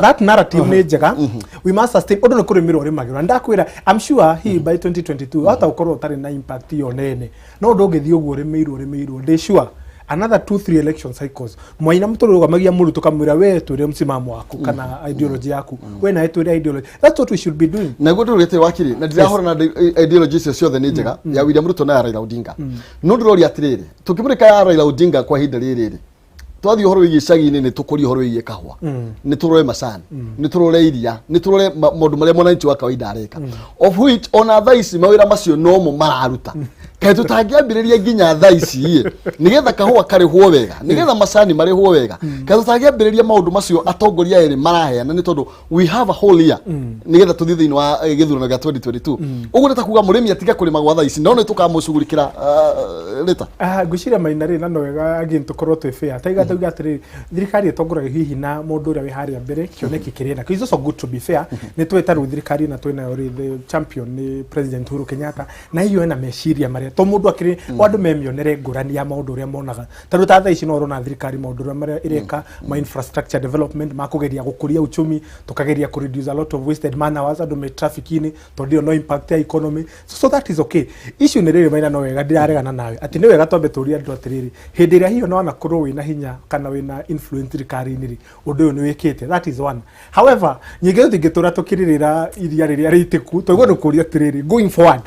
C: that narrative ni njega we must sustain odo no kuri miro ri magira ndakwira I'm sure he by 2022 hata ukororo tari na impact yo nene no ndongethi uguo ri meirwo they sure another 2-3 election cycles mwaina mutoro magia muru tukamwira we twire msimamo waku kana ideology yaku we na twire ideology that's what we should be doing
A: na gutu rete wakiri na ndirahora na ideology cio the ni njega ya William Ruto na Raila Odinga no ndurori atiriri tukimurika ya Raila Odinga kwa hinda riri twathi horo igi cagi-ini ni tukuri horo igi kahwa ni turore macani ni turore iria ni turore maundu maria mwananchi wa kawaida areka of which ona thaici mawira macio no mo mararuta kai tutangiambiriria nginya thaici nigetha kahua karihwo wega nigetha macani marihwo wega kai tutangiambiriria maundu macio atongoria eri maraheana ni tondu we have a whole year nigetha tuthi thiini wa Githurano gya 2022 uguo nita kuga murimi atige kurima gwa thaici no ni tukamucugurikira leta
C: ngwiciria mainari na no wega again tukorwo twi fair taiga tuga atiri thirikari itongoraga hihi na mundu uria wi haria mbere kioneki kirena it's also good to be fair ni twetaru thirikari na twina ori the champion ni president Uhuru Kenyatta na hiyo ena meciria maria to mundu akiri wandu memionere ngurani ya maundu uria monaga taru ta thaa ici no rona thirikari maundu uria maria ireka ma infrastructure development makugeria gukuria uchumi tukageria ku reduce a lot of wasted man hours andu me traffic-ini tondu no impact ya economy so that is okay issue ni riri maina no wega ndiraregana nawe ati ni wega twambe turia andu atiriri hindi ria hiyo no ana kurwo wina hinya kana wina influence thirikari-ini ri undu uyu ni wikite that is one however nyingi thingitura tukiririra iria riria ritiku twaigua nukuria atiriri going forward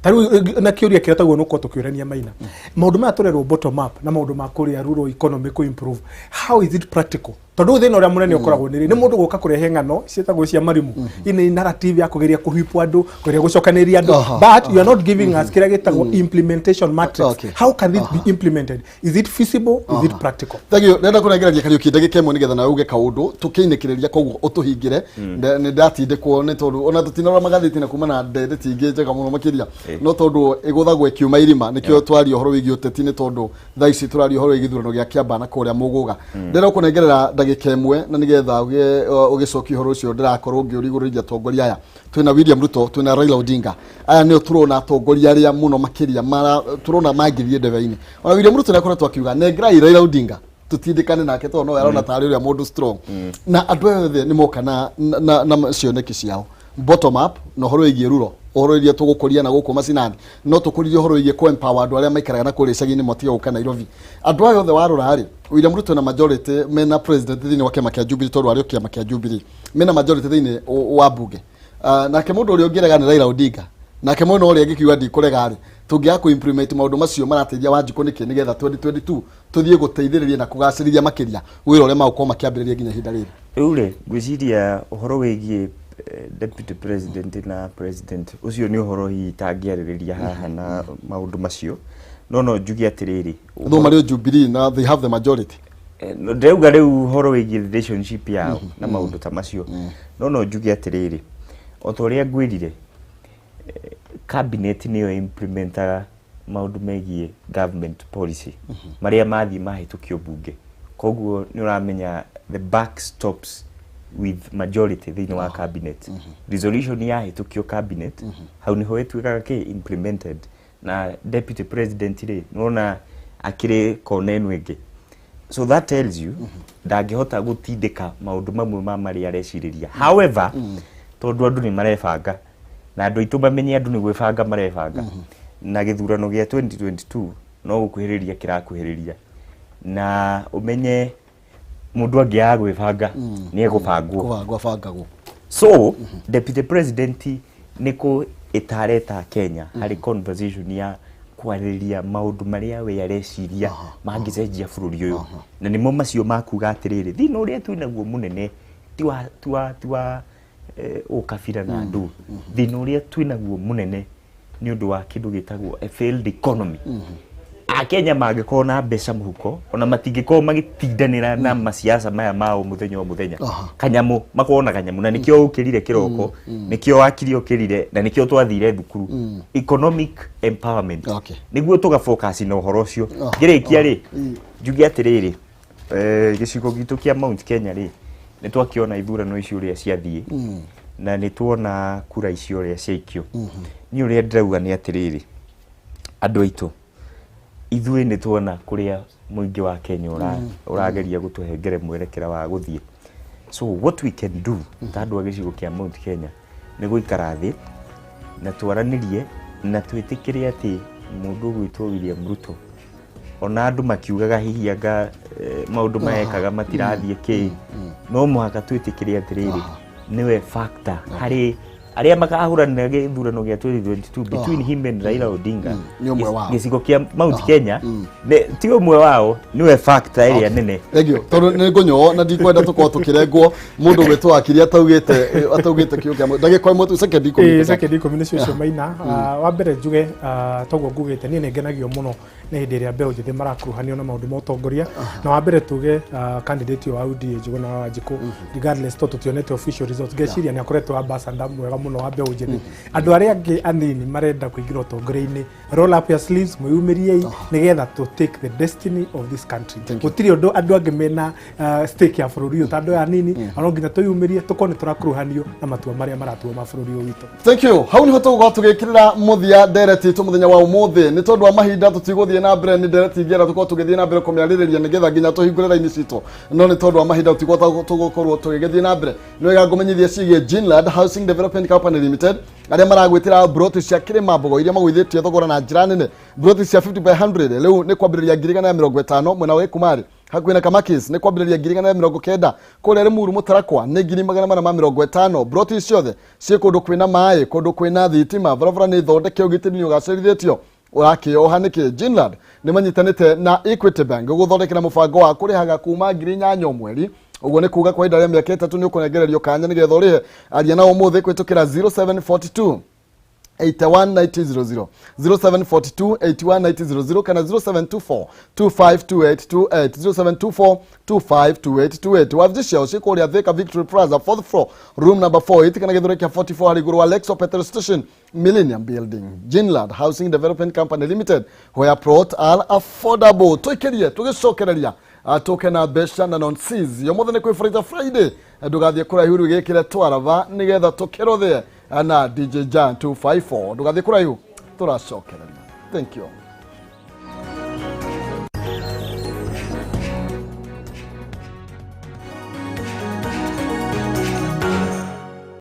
C: taru na kiuria kira taguo nuko tukiurania maina maundu maya turerwo bottom up na maundu ma kuria rural economy ko improve how is it practical tondu thina uria munene ukoragwo ni mundu guka kurehe ngano cietagwo cia marimu ini narrative ya kugeria kuhipu andu kugeria gucokaniria andu but you are not giving us kira gitagwo implementation matrix. How can this be implemented? Is it feasible? Is it practical?
A: Thank you. Nenda kunengeragia Kariuki ndagika imwe nigetha na uge kaundu tukiinikiriria koguo utuhingire ni ndatinde ko ni tondu ona tutinora magathiti na kuma na ndende tingi njega muno makiria no tondu iguthagwo ikiuma irima nikio twari uhoro wigi uteti ni tondu thaa ici turari uhoro wigi Githurano gia Kiambaa na kuria muguga ndera kunengerera ndagika imwe na nigetha ugicoki uhoro ucio ndirakorwo ngiuriguriria tongoria aya twina William Ruto twina Raila Odinga aya nio turona tongoria aria muno makiria mara turona magirie ndebe-ini ona William Ruto nakoretwo akiuga negrai Raila Odinga tutindikane nake tondu no arona tari uria mundu strong na andu othe ni moka na cioneki ciao bottom up no horo igie ruro horo irie tugukuria na guku macinani no tukuririe horo igie ko empower andu aria maikaraga na kuri cagi-ini motiga guka Nairobi andu ayo othe warora ri William Ruto na majority mena president thini wa kiama kia Jubilee tondu ario kiama kia Jubilee mena majority thini wa bunge nake mundu uria ungiraga ni Raila Odinga nake mundu uria ngikiuga ndikurega ri tungia ku implement maundu macio marateithia Wanjiku niki nigetha 2022 tuthie guteithiriria na kugaciriria makiria wira uria magukorwo makiambiriria nginya hinda riri
B: ure gwiciria uhoro wigie deputy president na president ucio ni uhoro hitangiaririria haha na maundu macio no njugi atiriri
A: no mario Jubilee na they have the majority
B: ndeuga riu uhoro wigie relationship yao na maundu ta macio no njugi atiriri otoria ngwirire cabinet niyo implementaga maundu megie government policy maria mathi mahitukio bunge koguo ni uramenya the back stops with majority thini wa cabinet resolution ya hitukio cabinet hau niho etwikaga ke implemented na deputy president ri nona akire konenu ege so that tells you ndangihota gutindika maundu mamwe ma maria areciria however tondu andu ni marebanga na andu itu bamenye andu ni gwibanga marebanga na Githurano gia 2022 no gukuhiriria kirakuhiriria na umenye mundu angia gwibanga ni egubangwo so deputy president niko itareta Kenya hari conversation ya kwariria maundu maria we areciria mangicenjia bururi uyu na nimo macio makuga atiriri thina uria twinaguo munene tiwa ukabira na andu thina uria twinaguo munene ni undu wa kindu gitagwo a failed economy Kenya magikorwo na mbeca muhuko ona matingikorwo magitindanira na masiasa maya mao muthenya o muthenya kanyamu makorwo na kanyamu na nikio ukirire kiroko nikio wakiri ukirire na nikio twathire thukuru economic empowerment niguo tuga focus na uhoro ucio ngirikia ri njugi atiriri gicigo gitu kia Mount Kenya ri ni twakiona ithurano icio ria ciathie na ni tuona kura icio ria ciaikio ni uria ndirauga ni atiriri andu aitu ithuĩ nĩ tuona kuria muingi wa Kenya urageria gutuhengere mwerekera wa guthie so what we can do tandu agicigo kia Mount Kenya ni guikara thi na twaranirie na twitikirie ati mundu gwitwo William Ruto ona andu makiugaga hihianga maundu maekaga matirathie ki no muhaka twitikirie atiriri niwe factor hari aria makahurana Githurano gia 2022 between him and Raila Odinga gicigo kia Mount Kenya ti umwe wao niwe factor area nene
A: egio tondu ni ngunyo na ndikwenda tukorwo tukirengwo mundu gwitwo akiri ataugite kiu kia ndagikwa imwe tu second
C: communication cio maina wa mbere njuge toguo ngugite ni ngenagio muno ni hindi ria mbeu njithi marakuruhanio na maundu ma utongoria na wa mbere tuge candidate wa UDA Njuguna Wanjiku regardless to tionete official results ngeciria ni akoretwo ambassador mwega muno wa mbeu njithi andu aria angi anini marenda kuingira utongoria-ini roll up your sleeves mwiyumirie nigetha to take the destiny of this country gutiri undu andu angi mena stake ya bururi uyu tandu anini ano nginya tuyumirie tukone turakuruhanio na matua maria maratua ma bururi uyu witu.
A: Thank you. Hau niho tugukorwo tugikirira muthia ndereti tu muthenya wa umuthi ni tondu wa mahinda tutiguthie na mbere ni ndereti ngira tukorwo tugithie na mbere kumiaririria nigetha nginya tuhingure raini citu no ni tondu wa mahinda tugukorwo tugithie na mbere ni wega ngumenyithie cigie Ginland Housing Development Company Limited aria maragwitira broti cia Kirima mbogo iria magwithitie thogora na njira nene broti cia 50 by 100 riu ni kwambiriria 150 mwena wa Kumari hakuhi na Kamakis ni kwambiriria 190 kuria Limuru Mutarakwa ni 450 broti ciothe cie kundu kwina mai kundu kwina thitima varavara ni thondeke ugitiri ni ugacerithitio urakioha niki Ginland ni manyitanite na Equity Bank guthondekera mubango wa kurihaga kuma 8,000 mweri uguo ni kuga kwa idaria miaka 3 ni ukunegererio kanya ni getho rihe aria na umuthi kwitukira 0742 819000 0742 819000 kana 0724 252828 0724 252828 wavjisha usiku ya Thika Victory Plaza 4th floor room number 4 itikana githore kia 44 hariguru wa Lexo petrol station Millennium Building Jinland Housing Development Company Limited where plot are affordable tuikerie tugicokereria atoke na besha na non seize yomothe ni kwifurita Friday ndugathie kuraihu gikire twarava nigetha tukirothe na DJ Jan 254 ndugathie kuraihu turacokereria. Thank you.